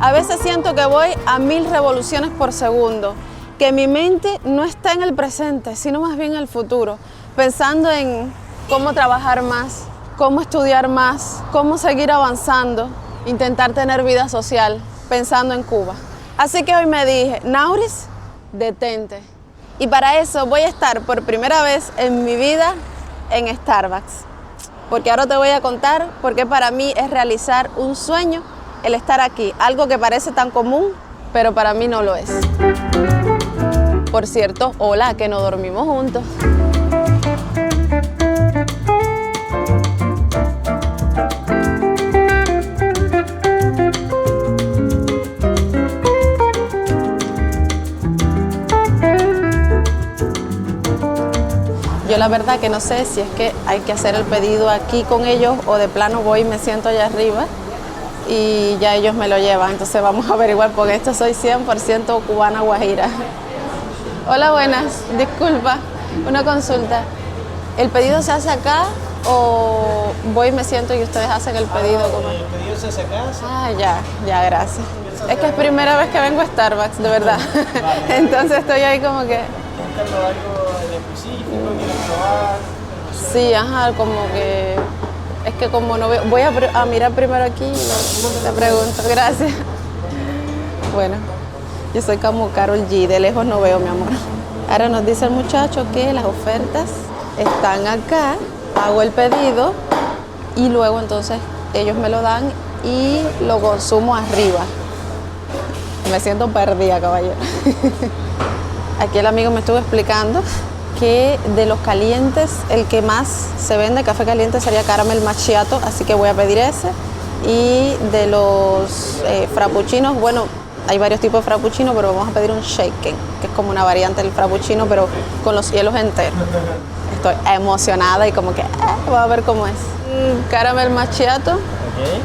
A veces siento que voy a 1000 revoluciones por segundo, que mi mente no está en el presente, sino más bien en el futuro, pensando en cómo trabajar más, cómo estudiar más, cómo seguir avanzando, intentar tener vida social, pensando en Cuba. Así que hoy me dije, Nauris, detente. Y para eso voy a estar por primera vez en mi vida en Starbucks. Porque ahora te voy a contar por qué para mí es realizar un sueño el estar aquí, algo que parece tan común, pero para mí no lo es. Por cierto, hola, que no dormimos juntos. Yo la verdad que no sé si es que hay que hacer el pedido aquí con ellos o de plano voy y me siento allá arriba y ya ellos me lo llevan. Entonces vamos a averiguar porque esto soy 100% cubana guajira. Hola, buenas. Disculpa, una consulta. ¿El pedido se hace acá o voy y me siento y ustedes hacen el pedido? El pedido se hace acá. Ah, ya, gracias. Es que es primera vez que vengo a Starbucks, de verdad. Vale. Entonces estoy ahí como que... ¿Buscando algo en específico? ¿Quieres probar? Sí, ajá, como que... Es que como no veo... Voy a mirar primero aquí y te pregunto. Gracias. Bueno, yo soy como Karol G, de lejos no veo, mi amor. Ahora nos dice el muchacho que las ofertas están acá, hago el pedido y luego entonces ellos me lo dan y lo consumo arriba. Me siento perdida, caballero. Aquí el amigo me estuvo explicando que de los calientes, el que más se vende, café caliente, sería caramel macchiato, así que voy a pedir ese. Y de los frappuccinos, bueno, hay varios tipos de frappuccino, pero vamos a pedir un shaken, que es como una variante del frappuccino, pero con los hielos enteros. Estoy emocionada y como que, voy a ver cómo es. Caramel macchiato. Okay.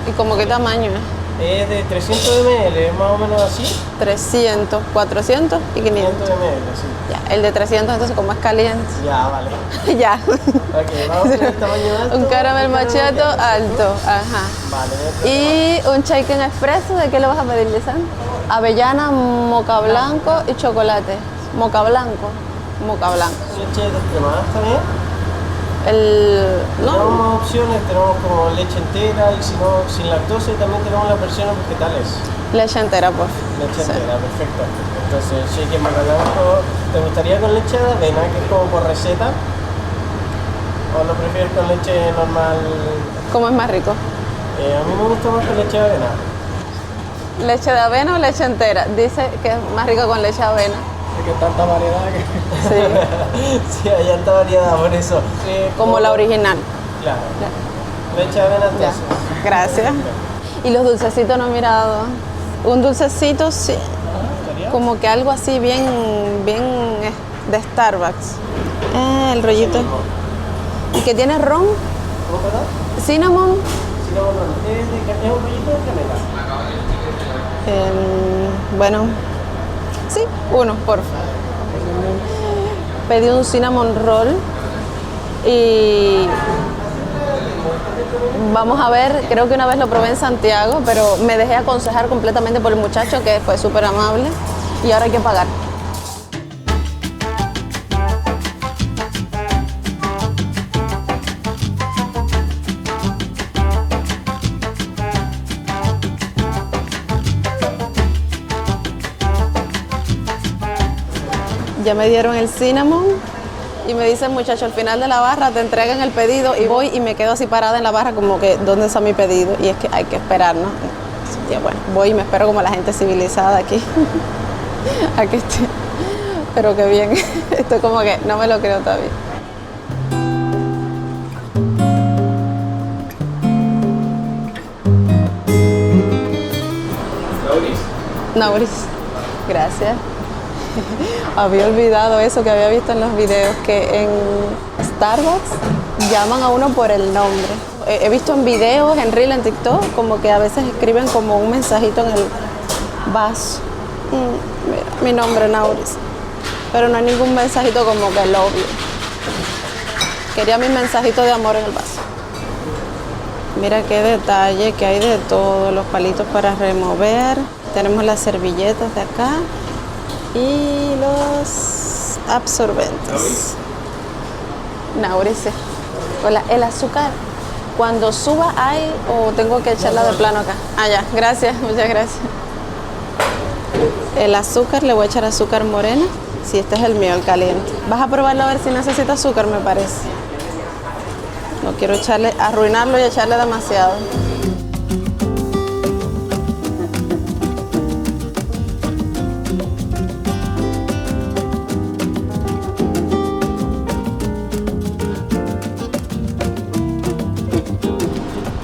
¿Y como qué tamaño es? Es de 300 ml, es más o menos así. 300, 400 y 500. 500 ml, sí. Ya, el de 300 entonces como es caliente. Ya, vale. Ya. Ok, vamos con el tamaño alto. Un caramel macchiato alto, ajá. Vale. Y un shaken expreso, ¿de qué le vas a pedir, Lisandro? Avellana, moca blanco y chocolate. Moca blanco. Leche descremada también. No. Tenemos opciones, tenemos como leche entera y si no, sin lactosa, y también tenemos las versiones vegetales. Leche entera, por favor. Leche entera, perfecto. Entonces, shaken moca blanco, ¿te gustaría con leche de avena, que es como por receta? ¿O lo prefieres con leche normal? ¿Cómo es más rico? A mí me gusta más con leche de avena. ¿Leche de avena o leche entera? Dice que es más rico con leche de avena. Es que tanta variedad que... Sí. Sí, hay tanta variedad, por eso. Como la original. Claro. Leche de avena entonces. Ya. Gracias. Y los dulcecitos no he mirado. Un dulcecito, sí. Como que algo así bien de Starbucks. El rollito. ¿Y que tiene ron? ¿Cómo, perdón? Cinnamon. Cinnamon ron. Es un rollito de canela. Bueno, sí, uno, por favor. Pedí un cinnamon roll y vamos a ver, creo que una vez lo probé en Santiago, pero me dejé aconsejar completamente por el muchacho que fue súper amable y ahora hay que pagar. Ya me dieron el cinnamon y me dice el muchacho, al final de la barra te entregan el pedido y voy y me quedo así parada en la barra como que, ¿dónde está mi pedido? Y es que hay que esperar, ¿no? Y bueno, voy y me espero como la gente civilizada aquí. Aquí estoy. Pero qué bien. Estoy como que no me lo creo todavía. Nauris. Gracias. Había olvidado eso que había visto en los videos, que en Starbucks llaman a uno por el nombre. he visto en videos, en Reel, en TikTok, como que a veces escriben como un mensajito en el vaso. Mira, mi nombre, Nauris. Pero no hay ningún mensajito como que love you. Quería mi mensajito de amor en el vaso. Mira qué detalle, que hay de todo. Los palitos para remover. Tenemos las servilletas de acá. Y los absorbentes. Nauris. Hola, el azúcar. Cuando suba hay o tengo que echarla de plano acá. Ah, ya, gracias, muchas gracias. El azúcar, le voy a echar azúcar morena. Sí, este es el mío, el caliente. Vas a probarlo a ver si necesita azúcar, me parece. No quiero echarle, arruinarlo y echarle demasiado.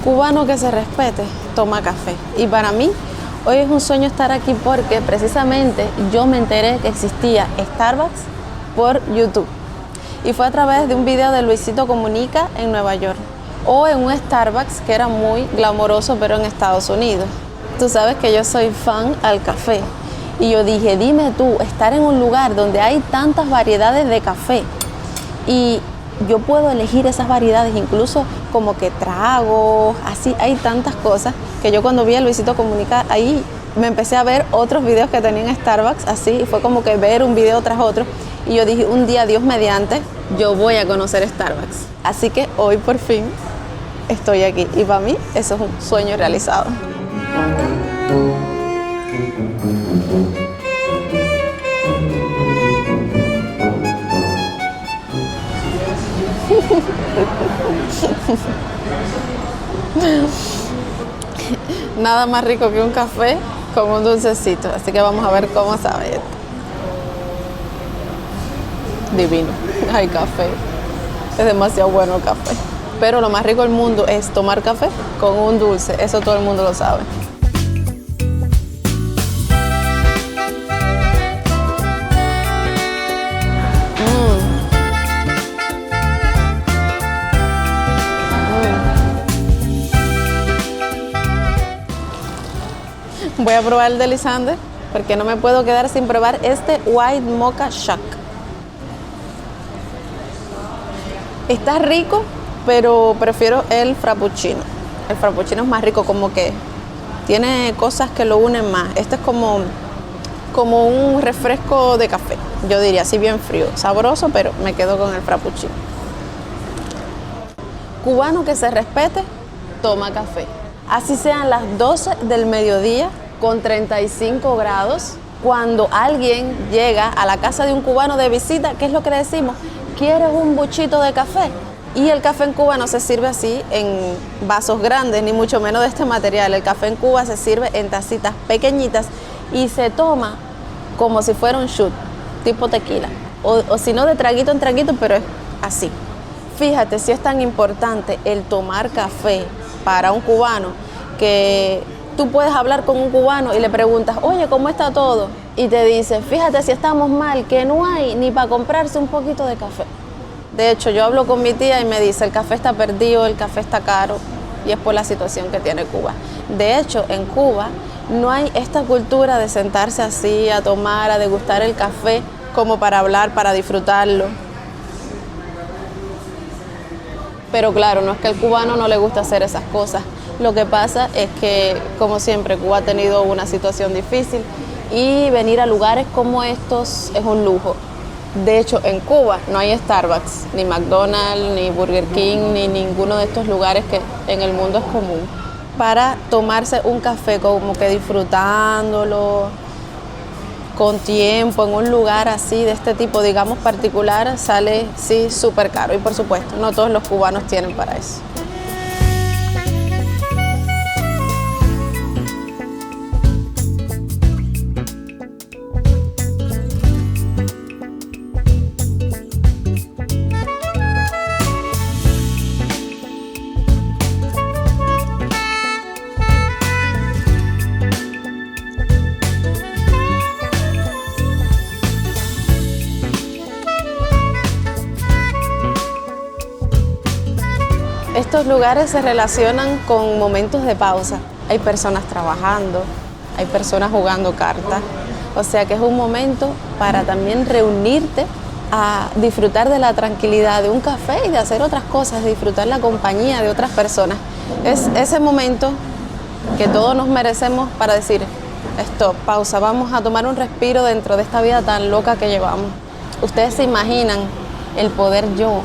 Cubano que se respete, toma café. Y para mí, hoy es un sueño estar aquí porque precisamente yo me enteré que existía Starbucks por YouTube. Y fue a través de un video de Luisito Comunica en Nueva York. O en un Starbucks que era muy glamoroso, pero en Estados Unidos. Tú sabes que yo soy fan al café. Y yo dije, dime tú, estar en un lugar donde hay tantas variedades de café. Y yo puedo elegir esas variedades, incluso como que tragos, así, hay tantas cosas que yo cuando vi a Luisito Comunica ahí me empecé a ver otros videos que tenía en Starbucks, así, y fue como que ver un video tras otro, y yo dije, un día, Dios mediante, yo voy a conocer Starbucks. Así que hoy por fin estoy aquí, y para mí eso es un sueño realizado. Nada más rico que un café con un dulcecito, así que vamos a ver cómo sabe esto. Divino, hay café, es demasiado bueno el café, pero lo más rico del mundo es tomar café con un dulce, eso todo el mundo lo sabe. Voy a probar el de Lisander porque no me puedo quedar sin probar este White Mocha Shack. Está rico, pero prefiero el frappuccino. El frappuccino es más rico, como que tiene cosas que lo unen más. Este es como un refresco de café, yo diría, así bien frío, sabroso, pero me quedo con el frappuccino. Cubano que se respete, toma café. Así sean las 12 del mediodía, con 35 grados, cuando alguien llega a la casa de un cubano de visita, ¿qué es lo que le decimos? ¿Quieres un buchito de café? Y el café en Cuba no se sirve así en vasos grandes, ni mucho menos de este material. El café en Cuba se sirve en tacitas pequeñitas y se toma como si fuera un shot, tipo tequila. O si no, de traguito en traguito, pero es así. Fíjate si es tan importante el tomar café para un cubano, que tú puedes hablar con un cubano y le preguntas, oye, ¿cómo está todo? Y te dice, fíjate si estamos mal, que no hay ni para comprarse un poquito de café. De hecho, yo hablo con mi tía y me dice, el café está perdido, el café está caro, y es por la situación que tiene Cuba. De hecho, en Cuba no hay esta cultura de sentarse así, a tomar, a degustar el café, como para hablar, para disfrutarlo. Pero claro, no es que al cubano no le gusta hacer esas cosas. Lo que pasa es que, como siempre, Cuba ha tenido una situación difícil y venir a lugares como estos es un lujo. De hecho, en Cuba no hay Starbucks, ni McDonald's, ni Burger King, ni ninguno de estos lugares que en el mundo es común. Para tomarse un café como que disfrutándolo, con tiempo, en un lugar así, de este tipo, digamos, particular, sale, sí, súper caro. Y por supuesto, no todos los cubanos tienen para eso. estos lugares se relacionan con momentos de pausa. Hay personas trabajando, hay personas jugando cartas. O sea que es un momento para también reunirte a disfrutar de la tranquilidad de un café y de hacer otras cosas, de disfrutar la compañía de otras personas. Es ese momento que todos nos merecemos para decir, stop, pausa, vamos a tomar un respiro dentro de esta vida tan loca que llevamos. Ustedes se imaginan el poder yo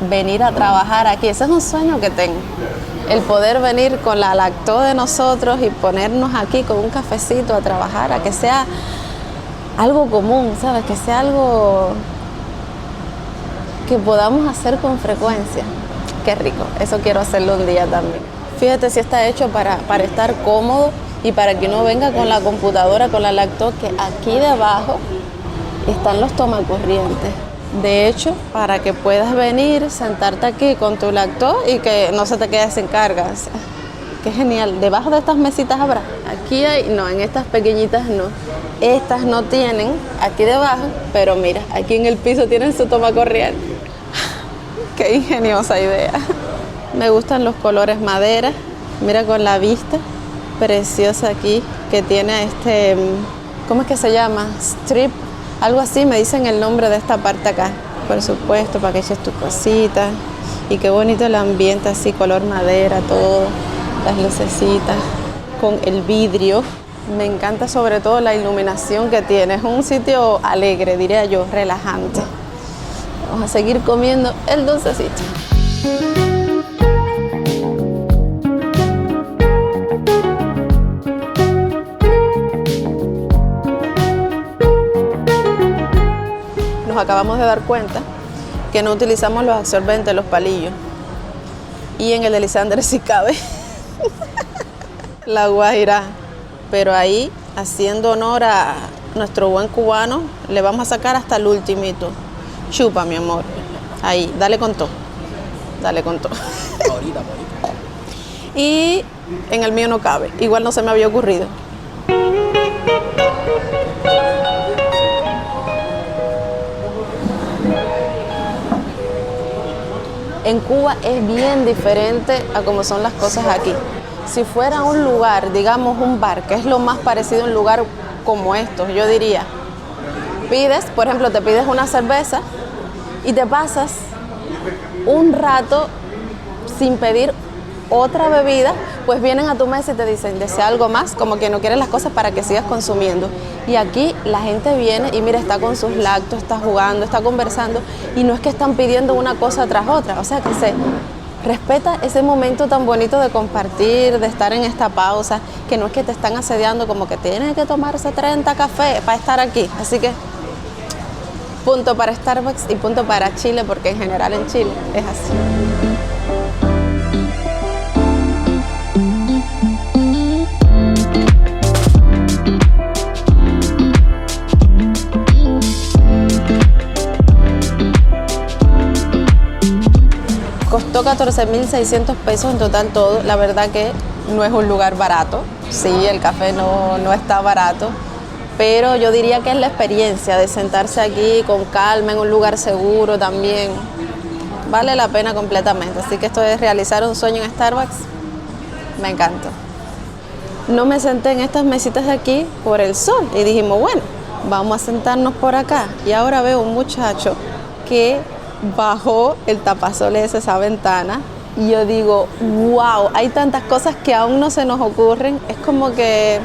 venir a trabajar aquí, ese es un sueño que tengo. El poder venir con la lacto de nosotros y ponernos aquí con un cafecito a trabajar, a que sea algo común, ¿sabes? Que sea algo que podamos hacer con frecuencia. Qué rico, eso quiero hacerlo un día también. Fíjate si está hecho para estar cómodo y para que uno venga con la computadora, con la lacto, que aquí debajo están los tomacorrientes. De hecho, para que puedas venir, sentarte aquí con tu lacto y que no se te quede sin cargas. Qué genial. Debajo de estas mesitas habrá. Aquí hay, no, en estas pequeñitas no. Estas no tienen aquí debajo, pero mira, aquí en el piso tienen su tomacorriente. Qué ingeniosa idea. Me gustan los colores madera. Mira con la vista preciosa aquí que tiene este, ¿cómo es que se llama? Strip. Algo así, me dicen el nombre de esta parte acá. Por supuesto, para que eches tu cosita. Y qué bonito el ambiente así, color madera, todo. Las lucecitas con el vidrio. Me encanta sobre todo la iluminación que tiene. Es un sitio alegre, diría yo, relajante. Vamos a seguir comiendo el dulcecito. Acabamos de dar cuenta que no utilizamos los absorbentes, los palillos. Y en el de Lisander sí cabe la guajira. Pero ahí, haciendo honor a nuestro buen cubano, le vamos a sacar hasta el ultimito. Chupa, mi amor. Ahí, dale con todo. Dale con todo. Y en el mío no cabe. Igual no se me había ocurrido. En Cuba es bien diferente a cómo son las cosas aquí. Si fuera un lugar, digamos un bar, que es lo más parecido a un lugar como estos, yo diría, pides, por ejemplo, te pides una cerveza y te pasas un rato sin pedir otra bebida, pues vienen a tu mesa y te dicen, desea algo más, como que no quieren las cosas para que sigas consumiendo. Y aquí la gente viene y mira, está con sus lactos, está jugando, está conversando, y no es que están pidiendo una cosa tras otra, o sea que se respeta ese momento tan bonito de compartir, de estar en esta pausa, que no es que te están asediando como que tienes que tomarse 30 cafés para estar aquí. Así que punto para Starbucks y punto para Chile, porque en general en Chile es así. Costó 14.600 pesos en total todo. La verdad que no es un lugar barato. Sí, el café no está barato, pero yo diría que es la experiencia de sentarse aquí con calma, en un lugar seguro también. Vale la pena completamente. Así que esto de realizar un sueño en Starbucks, me encantó. No me senté en estas mesitas de aquí por el sol y dijimos, bueno, vamos a sentarnos por acá. Y ahora veo un muchacho que bajó el tapasol de esa ventana y yo digo, wow, hay tantas cosas que aún no se nos ocurren. Es como que,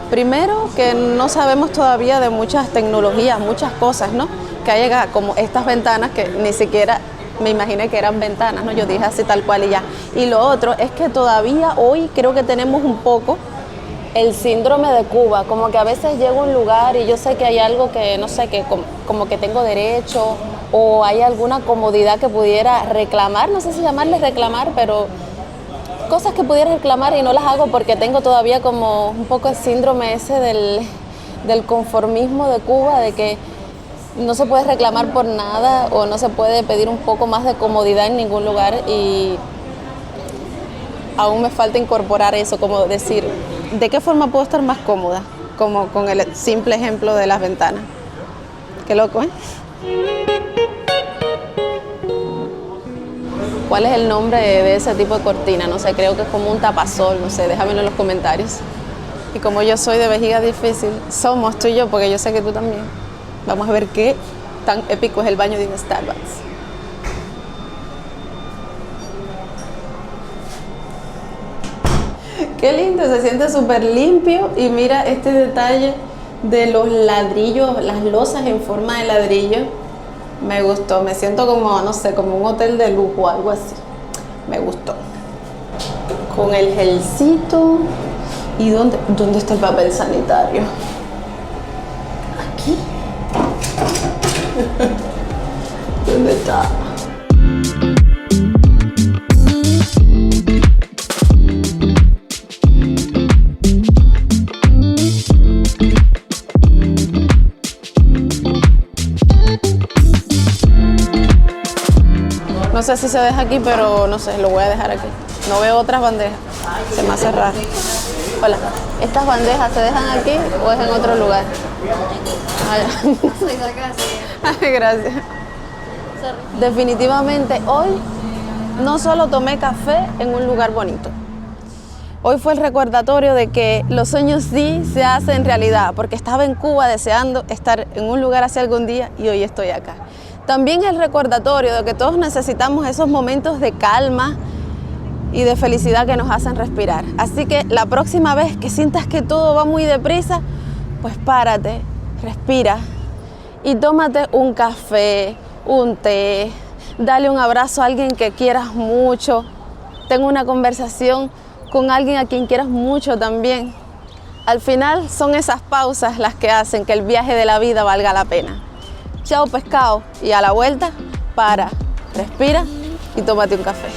primero, que no sabemos todavía de muchas tecnologías, muchas cosas, ¿no? Que hay como estas ventanas que ni siquiera me imaginé que eran ventanas, ¿no? Yo dije así tal cual y ya. Y lo otro es que todavía hoy creo que tenemos un poco el síndrome de Cuba, como que a veces llego a un lugar y yo sé que hay algo que, no sé, que como que tengo derecho, o hay alguna comodidad que pudiera reclamar, no sé si llamarle reclamar, pero cosas que pudiera reclamar y no las hago porque tengo todavía como un poco el síndrome ese del conformismo de Cuba, de que no se puede reclamar por nada o no se puede pedir un poco más de comodidad en ningún lugar, y aún me falta incorporar eso, como decir, ¿de qué forma puedo estar más cómoda? Como con el simple ejemplo de las ventanas. Qué loco, ¿eh? ¿Cuál es el nombre de ese tipo de cortina? No sé, creo que es como un tapasol, no sé, déjamelo en los comentarios. Y como yo soy de vejiga difícil, somos tú y yo, porque yo sé que tú también. Vamos a ver qué tan épico es el baño de un Starbucks. Qué lindo, se siente súper limpio y mira este detalle de los ladrillos, las losas en forma de ladrillo. Me gustó, me siento como, no sé, como un hotel de lujo o algo así. Me gustó. Con el gelcito. ¿Y dónde está el papel sanitario? Aquí. ¿Dónde está? No sé si se deja aquí, pero no sé, lo voy a dejar aquí. No veo otras bandejas. Se me hace raro. Hola, ¿estas bandejas se dejan aquí o es en otro lugar? Ay, gracias. Definitivamente hoy no solo tomé café en un lugar bonito. Hoy fue el recordatorio de que los sueños sí se hacen realidad, porque estaba en Cuba deseando estar en un lugar hace algún día y hoy estoy acá. También el recordatorio de que todos necesitamos esos momentos de calma y de felicidad que nos hacen respirar. Así que la próxima vez que sientas que todo va muy deprisa, pues párate, respira y tómate un café, un té, dale un abrazo a alguien que quieras mucho, ten una conversación con alguien a quien quieras mucho también. Al final son esas pausas las que hacen que el viaje de la vida valga la pena. Chao pescado y a la vuelta, para, respira y tómate un café.